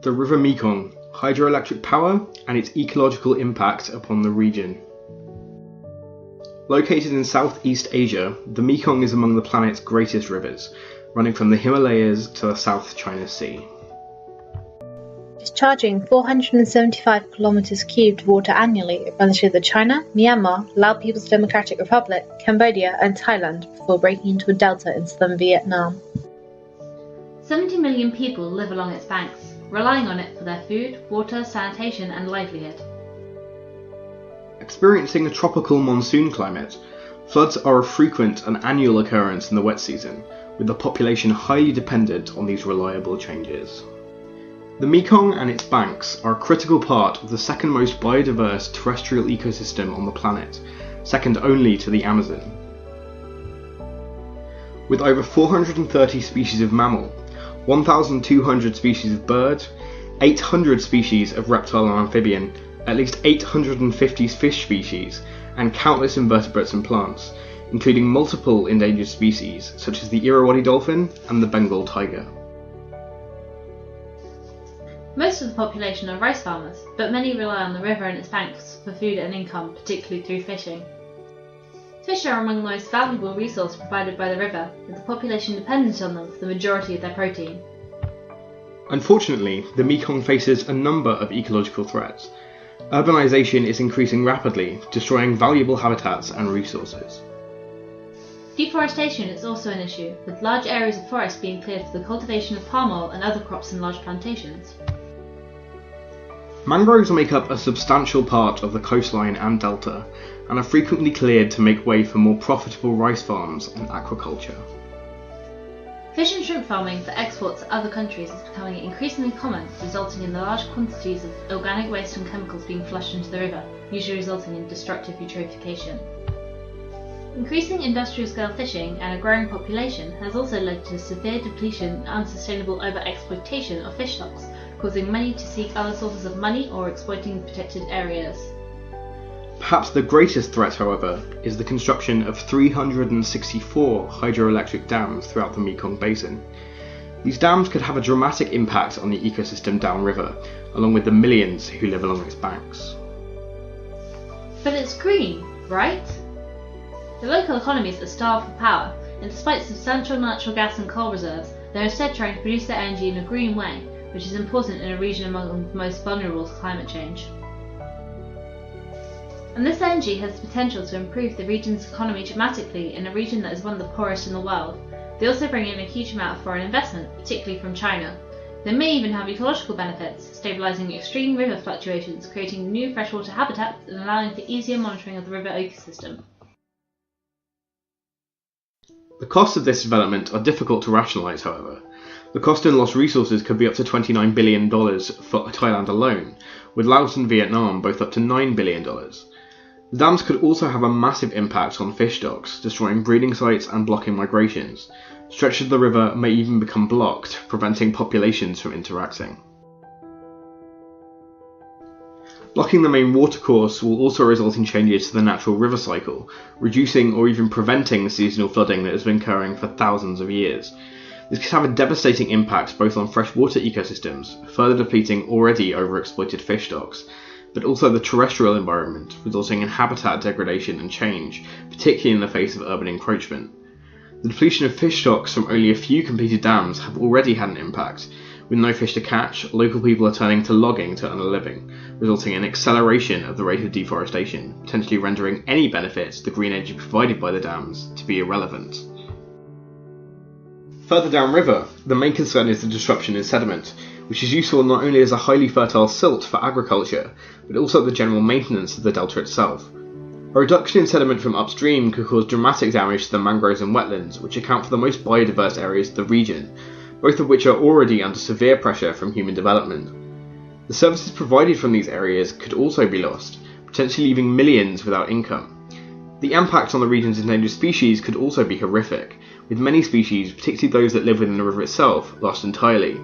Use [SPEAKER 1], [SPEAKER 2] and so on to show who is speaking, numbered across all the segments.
[SPEAKER 1] The River Mekong, hydroelectric power and its ecological impact upon the region. Located in Southeast Asia, the Mekong is among the planet's greatest rivers, running from the Himalayas to the South China Sea.
[SPEAKER 2] Discharging 475 kilometers cubed of water annually, it runs through the China, Myanmar, Lao People's Democratic Republic, Cambodia and Thailand before breaking into a delta in southern Vietnam.
[SPEAKER 3] 70 million people live along its banks, relying on it for their food, water, sanitation and livelihood.
[SPEAKER 1] Experiencing a tropical monsoon climate, floods are a frequent and annual occurrence in the wet season, with the population highly dependent on these reliable changes. The Mekong and its banks are a critical part of the second most biodiverse terrestrial ecosystem on the planet, second only to the Amazon. With over 430 species of mammal, 1,200 species of bird, 800 species of reptile and amphibian, at least 850 fish species, and countless invertebrates and plants, including multiple endangered species such as the Irrawaddy dolphin and the Bengal tiger.
[SPEAKER 3] Most of the population are rice farmers, but many rely on the river and its banks for food and income, particularly through fishing. Fish are among the most valuable resource provided by the river, with the population dependent on them for the majority of their protein.
[SPEAKER 1] Unfortunately, the Mekong faces a number of ecological threats. Urbanisation is increasing rapidly, destroying valuable habitats and resources.
[SPEAKER 3] Deforestation is also an issue, with large areas of forest being cleared for the cultivation of palm oil and other crops in large plantations.
[SPEAKER 1] Mangroves make up a substantial part of the coastline and delta, and are frequently cleared to make way for more profitable rice farms and aquaculture.
[SPEAKER 3] Fish and shrimp farming for export to other countries is becoming increasingly common, resulting in the large quantities of organic waste and chemicals being flushed into the river, usually resulting in destructive eutrophication. Increasing industrial-scale fishing and a growing population has also led to severe depletion and unsustainable over-exploitation of fish stocks, causing many to seek other sources of money or exploiting protected areas.
[SPEAKER 1] Perhaps the greatest threat, however, is the construction of 364 hydroelectric dams throughout the Mekong Basin. These dams could have a dramatic impact on the ecosystem downriver, along with the millions who live along its banks.
[SPEAKER 3] But it's green, right? The local economies are starved for power, and despite substantial natural gas and coal reserves, they're instead trying to produce their energy in a green way, which is important in a region among the most vulnerable to climate change. And this energy has the potential to improve the region's economy dramatically in a region that is one of the poorest in the world. They also bring in a huge amount of foreign investment, particularly from China. They may even have ecological benefits, stabilising extreme river fluctuations, creating new freshwater habitats and allowing for easier monitoring of the river ecosystem.
[SPEAKER 1] The costs of this development are difficult to rationalise, however. The cost in lost resources could be up to $29 billion for Thailand alone, with Laos and Vietnam both up to $9 billion. The dams could also have a massive impact on fish stocks, destroying breeding sites and blocking migrations. Stretches of the river may even become blocked, preventing populations from interacting. Blocking the main watercourse will also result in changes to the natural river cycle, reducing or even preventing the seasonal flooding that has been occurring for thousands of years. This could have a devastating impact both on freshwater ecosystems, further depleting already overexploited fish stocks, but also the terrestrial environment, resulting in habitat degradation and change, particularly in the face of urban encroachment. The depletion of fish stocks from only a few completed dams have already had an impact. With no fish to catch, local people are turning to logging to earn a living, resulting in an acceleration of the rate of deforestation, potentially rendering any benefits the green energy provided by the dams to be irrelevant. Further downriver, the main concern is the disruption in sediment, which is useful not only as a highly fertile silt for agriculture, but also the general maintenance of the delta itself. A reduction in sediment from upstream could cause dramatic damage to the mangroves and wetlands, which account for the most biodiverse areas of the region, both of which are already under severe pressure from human development. The services provided from these areas could also be lost, potentially leaving millions without income. The impact on the region's endangered species could also be horrific, with many species, particularly those that live within the river itself, lost entirely.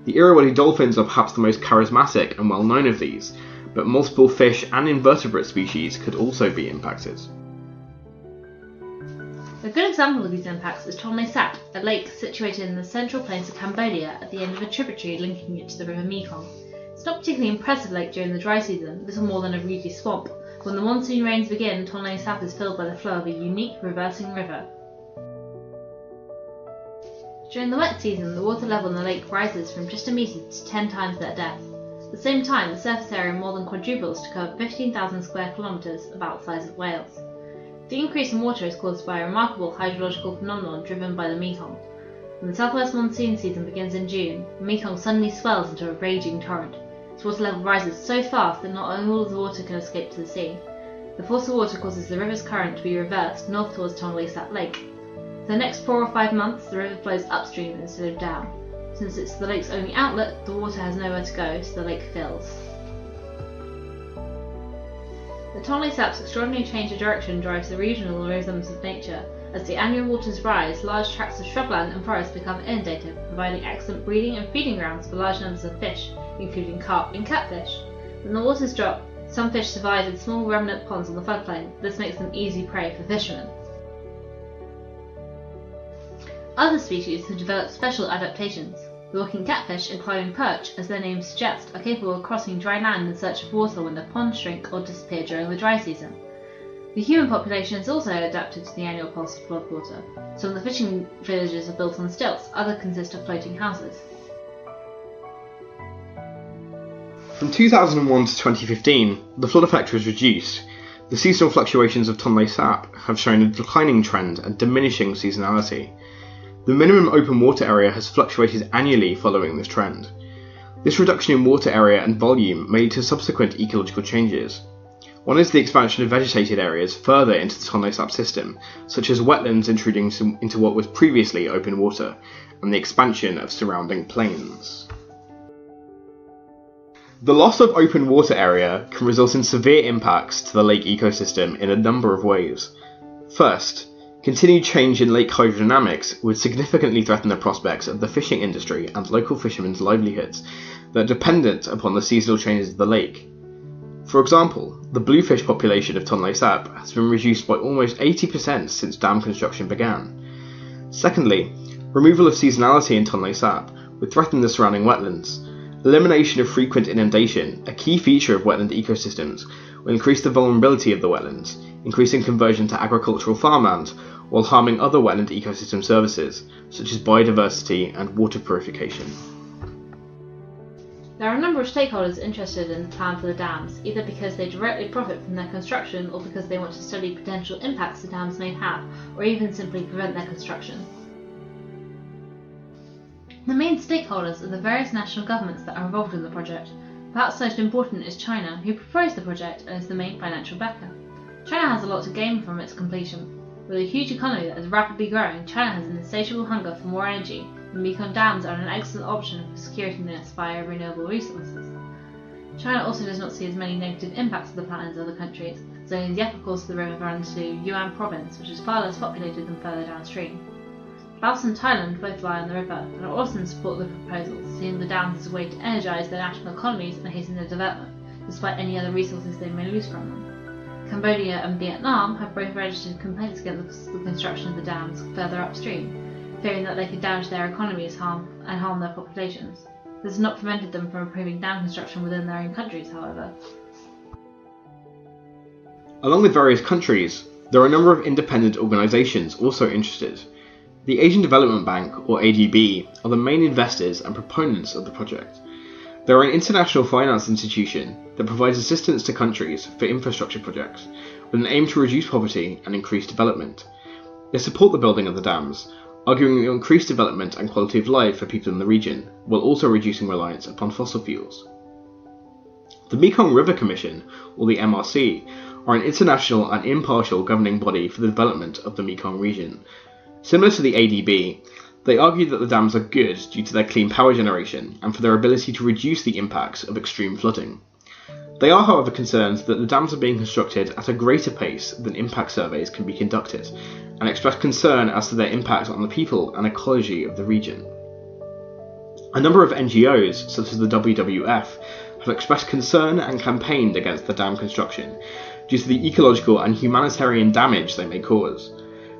[SPEAKER 1] The Irrawaddy dolphins are perhaps the most charismatic and well known of these, but multiple fish and invertebrate species could also be impacted.
[SPEAKER 3] A good example of these impacts is Tonle Sap, a lake situated in the central plains of Cambodia at the end of a tributary linking it to the River Mekong. It's not a particularly impressive lake during the dry season, little more than a reedy swamp. When the monsoon rains begin, Tonle Sap is filled by the flow of a unique reversing river. During the wet season, the water level in the lake rises from just a metre to 10 times that depth. At the same time, the surface area more than quadruples to cover 15,000 square kilometres, about the size of Wales. The increase in water is caused by a remarkable hydrological phenomenon driven by the Mekong. When the southwest monsoon season begins in June, the Mekong suddenly swells into a raging torrent. Its water level rises so fast that not all of the water can escape to the sea. The force of water causes the river's current to be reversed north towards Tonle Sap Lake. For the next 4 or 5 months, the river flows upstream instead of down. Since it's the lake's only outlet, the water has nowhere to go, so the lake fills. The Tonle Sap's extraordinary change of direction drives the regional rhythms of nature. As the annual waters rise, large tracts of shrubland and forest become inundated, providing excellent breeding and feeding grounds for large numbers of fish, including carp and catfish. When the waters drop, some fish survive in small remnant ponds on the floodplain. This makes them easy prey for fishermen. Other species have developed special adaptations. The walking catfish and climbing perch, as their names suggest, are capable of crossing dry land in search of water when the ponds shrink or disappear during the dry season. The human population is also adapted to the annual pulse of floodwater. Some of the fishing villages are built on stilts, others consist of floating houses.
[SPEAKER 1] From 2001 to 2015, the flood effect was reduced. The seasonal fluctuations of Tonle Sap have shown a declining trend and diminishing seasonality. The minimum open water area has fluctuated annually following this trend. This reduction in water area and volume may lead to subsequent ecological changes. One is the expansion of vegetated areas further into the Tonle Sap system, such as wetlands intruding into what was previously open water, and the expansion of surrounding plains. The loss of open water area can result in severe impacts to the lake ecosystem in a number of ways. First, continued change in lake hydrodynamics would significantly threaten the prospects of the fishing industry and local fishermen's livelihoods that are dependent upon the seasonal changes of the lake. For example, the bluefish population of Tonle Sap has been reduced by almost 80% since dam construction began. Secondly, removal of seasonality in Tonle Sap would threaten the surrounding wetlands. Elimination of frequent inundation, a key feature of wetland ecosystems, will increase the vulnerability of the wetlands, increasing conversion to agricultural farmland, while harming other wetland ecosystem services, such as biodiversity and water purification.
[SPEAKER 3] There are a number of stakeholders interested in the plan for the dams, either because they directly profit from their construction or because they want to study potential impacts the dams may have, or even simply prevent their construction. The main stakeholders are the various national governments that are involved in the project. Perhaps most important is China, who proposed the project and is the main financial backer. China has a lot to gain from its completion. With a huge economy that is rapidly growing, China has an insatiable hunger for more energy, and Mekong dams are an excellent option for securing this via renewable resources. China also does not see as many negative impacts of the plan as other countries, as only the upper course of the river runs to Yunnan province, which is far less populated than further downstream. Laos and Thailand both lie on the river, and are also in support of the proposal, seeing the dams as a way to energise their national economies and hasten their development, despite any other resources they may lose from them. Cambodia and Vietnam have both registered complaints against the construction of the dams further upstream, fearing that they could damage their economies and harm their populations. This has not prevented them from approving dam construction within their own countries, however.
[SPEAKER 1] Along with various countries, there are a number of independent organisations also interested. The Asian Development Bank, or ADB, are the main investors and proponents of the project. They are an international finance institution that provides assistance to countries for infrastructure projects, with an aim to reduce poverty and increase development. They support the building of the dams, arguing the increased development and quality of life for people in the region, while also reducing reliance upon fossil fuels. The Mekong River Commission, or the MRC, are an international and impartial governing body for the development of the Mekong region. Similar to the ADB, they argue that the dams are good due to their clean power generation and for their ability to reduce the impacts of extreme flooding. They are, however, concerned that the dams are being constructed at a greater pace than impact surveys can be conducted, and express concern as to their impact on the people and ecology of the region. A number of NGOs, such as the WWF, have expressed concern and campaigned against the dam construction due to the ecological and humanitarian damage they may cause.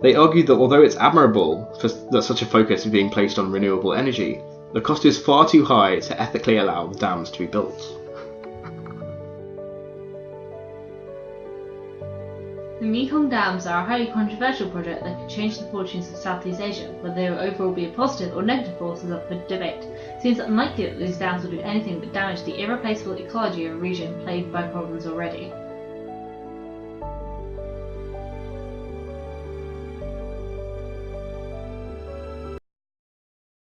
[SPEAKER 1] They argued that although it's admirable that such a focus is being placed on renewable energy, the cost is far too high to ethically allow the dams to be built.
[SPEAKER 3] The Mekong dams are a highly controversial project that could change the fortunes of Southeast Asia. Whether they will overall be a positive or negative force is up for debate. It seems unlikely that these dams will do anything but damage the irreplaceable ecology of a region plagued by problems already.